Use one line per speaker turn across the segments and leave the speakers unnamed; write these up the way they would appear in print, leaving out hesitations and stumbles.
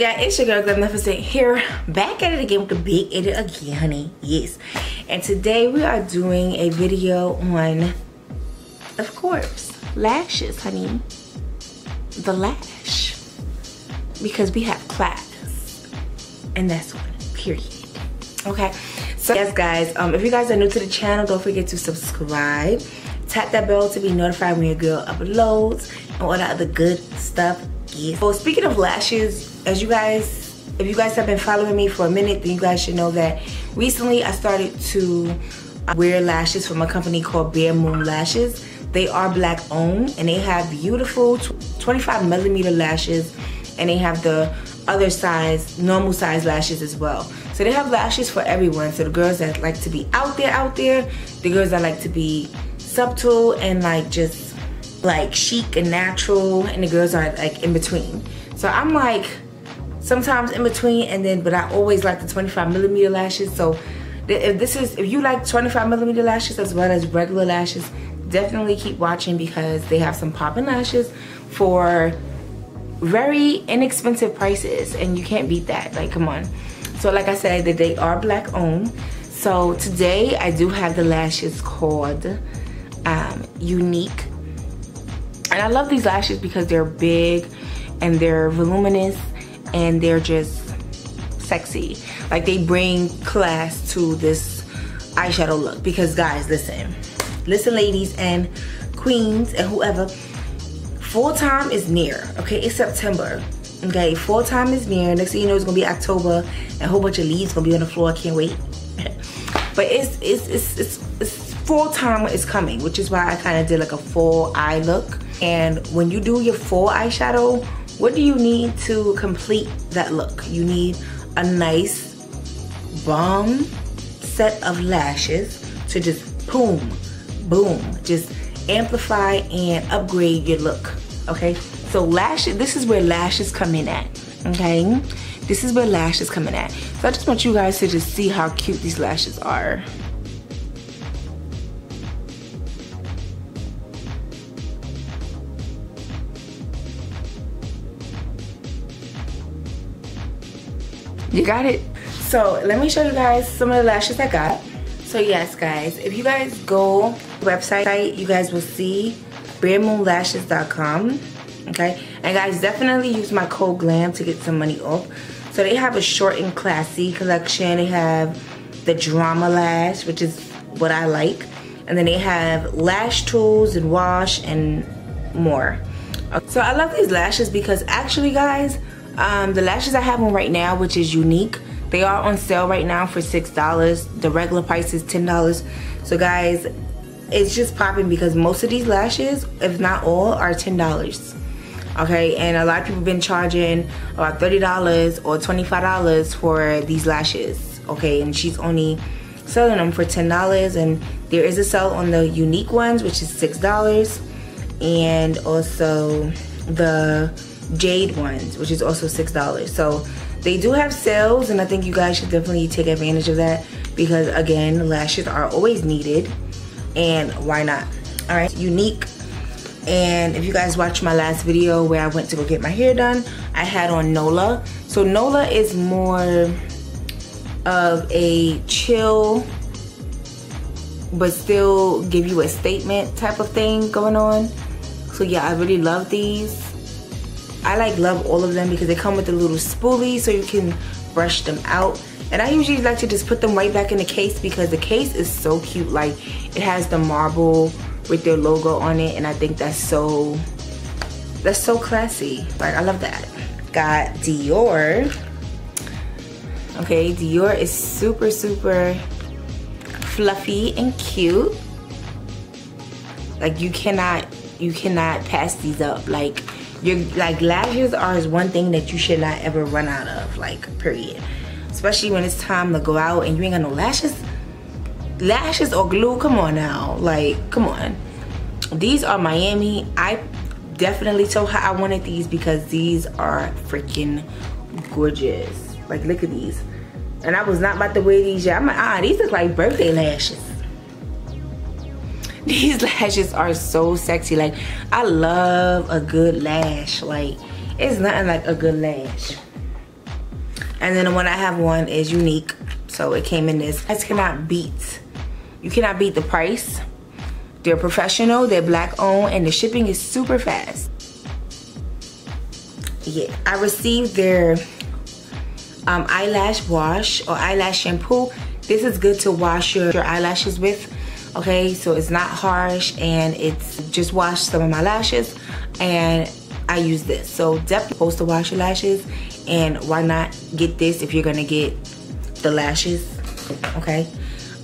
Yeah, it's your girl Glam.Nefercent here, back at it again with the big edit again, honey. Yes. And today we are doing a video on, of course, lashes, honey. The lash. Because we have class. And that's one, period. Okay. So yes guys, if you guys are new to the channel, don't forget to subscribe. Tap that bell to be notified when your girl uploads and all that other good stuff. Yes. So speaking of lashes, if you guys have been following me for a minute, then you guys should know that recently I started to wear lashes from a company called BareMoonLashes. They are black owned and they have beautiful 25mm lashes, and they have the other size, normal size lashes as well. So they have lashes for everyone. So the girls that like to be out there, the girls that like to be subtle and like just like chic and natural, and the girls are like in between. So I'm like sometimes in between, and then but I always like the 25mm lashes. So if you like 25mm lashes as well as regular lashes, definitely keep watching because they have some popping lashes for very inexpensive prices, and you can't beat that. Like, come on. So like I said, that they are black owned. So today I do have the lashes called Unique, and I love these lashes because they're big and they're voluminous and they're just sexy. Like, they bring class to this eyeshadow look. Because guys, listen ladies and queens and whoever, fall time is near. Okay, it's September. Okay, fall time is near. Next thing you know, it's gonna be October and a whole bunch of leaves gonna be on the floor. I can't wait. But it's fall time is coming, which is why I kind of did like a fall eye look. And when you do your fall eyeshadow, what do you need to complete that look? You need a nice bomb set of lashes to just boom, just amplify and upgrade your look. Okay, so lashes, this is where lashes come in at. Okay, this is where lashes come in at. So I just want you guys to just see how cute these lashes are. You got it? So let me show you guys some of the lashes I got. So yes guys, if you guys go to the website, you guys will see BareMoonLashes.com. Okay, and guys, definitely use my code GLAM to get some money off. So they have a short and classy collection. They have the drama lash, which is what I like, and then they have lash tools and wash and more. So I love these lashes because actually guys, the lashes I have on right now, which is Unique, they are on sale right now for $6. The regular price is $10. So guys, it's just popping because most of these lashes, if not all, are $10. Okay, and a lot of people have been charging about $30 or $25 for these lashes. Okay, and she's only selling them for $10, and there is a sale on the Unique ones, which is $6, and also the Jade ones, which is also $6. So they do have sales, and I think you guys should definitely take advantage of that because again, lashes are always needed, and why not? All right, Unique. And if you guys watched my last video where I went to go get my hair done, I had on Nola. So Nola is more of a chill but still give you a statement type of thing going on. So yeah, I really love these. I love all of them because they come with a little spoolie so you can brush them out. And I usually like to just put them right back in the case because the case is so cute. Like, it has the marble with their logo on it, and I think that's so classy. Like, I love that. Got Dior. Okay, Dior is super fluffy and cute. Like, you cannot pass these up. Like, lashes are one thing that you should not ever run out of, like, period. Especially when it's time to go out and you ain't got no lashes. Lashes or glue, come on now. Like, come on. These are Miami. I definitely told her I wanted these because these are freaking gorgeous. Like, look at these. And I was not about to wear these yet. I'm like, these look like birthday lashes. These lashes are so sexy. Like, I love a good lash. Like, it's nothing like a good lash. And then the one I have on is unique, so it came in this. You cannot beat the price. They're professional, they're black owned, and the shipping is super fast. Yeah, I received their eyelash wash or eyelash shampoo. This is good to wash your eyelashes with. Okay, so it's not harsh and it's just washed some of my lashes, and I use this. So definitely supposed to wash your lashes, and why not get this if you're gonna get the lashes, okay?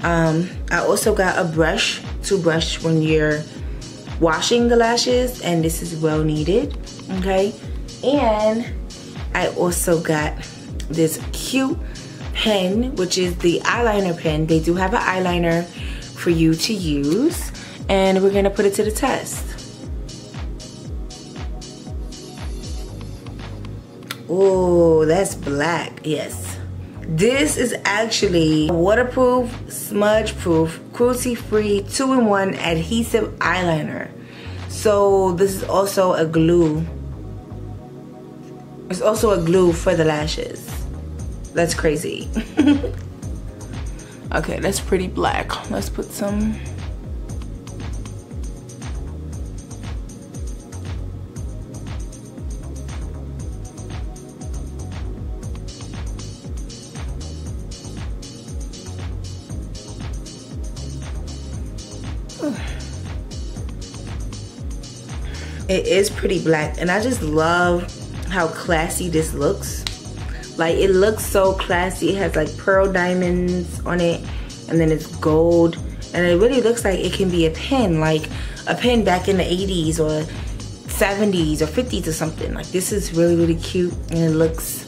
I also got a brush to brush when you're washing the lashes, and this is well needed, okay? And I also got this cute pen, which is the eyeliner pen. They do have an eyeliner for you to use, and we're gonna put it to the test. Oh, that's black, yes. This is actually waterproof, smudge proof, cruelty free, 2-in-1 adhesive eyeliner. So this is also a glue. It's also a glue for the lashes. That's crazy. Okay, that's pretty black. Let's put some. It is pretty black, and I just love how classy this looks. Like, it looks so classy. It has like pearl diamonds on it, and then it's gold, and it really looks like it can be a pen, like a pen back in the 80s or 70s or 50s or something. Like, this is really, really cute, and it looks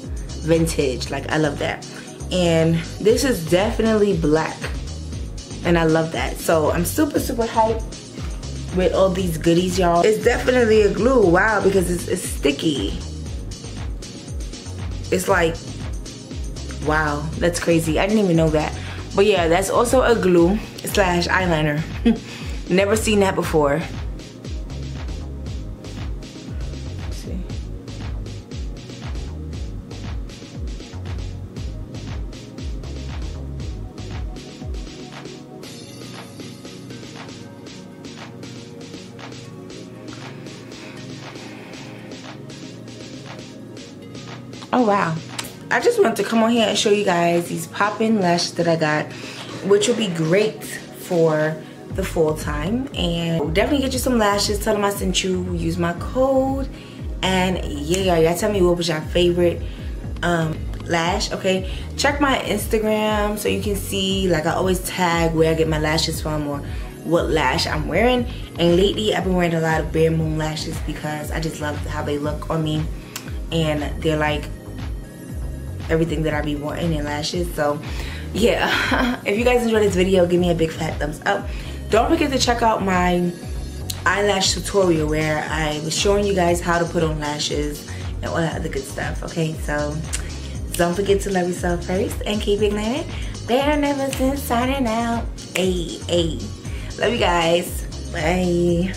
vintage. Like, I love that. And this is definitely black, and I love that. So I'm super, super hyped with all these goodies, y'all. It's definitely a glue. Wow, because it's sticky. It's like, wow, that's crazy. I didn't even know that. But yeah, that's also a glue slash eyeliner. Never seen that before. Let's see. Oh wow, I just wanted to come on here and show you guys these pop-in lashes that I got, which will be great for the fall time. And definitely get you some lashes. Tell them I sent you. Use my code, and yeah, y'all tell me what was your favorite lash. Okay, check my Instagram so you can see, like, I always tag where I get my lashes from or what lash I'm wearing. And lately I've been wearing a lot of BareMoonLashes because I just love how they look on me, and they're like everything that I be wanting in lashes. So yeah, if you guys enjoyed this video, give me a big fat thumbs up. Don't forget to check out my eyelash tutorial where I was showing you guys how to put on lashes and all that other good stuff. Okay, so don't forget to love yourself first and keep it glamming. BareMoonLashes signing out. Hey, hey. Love you guys. Bye.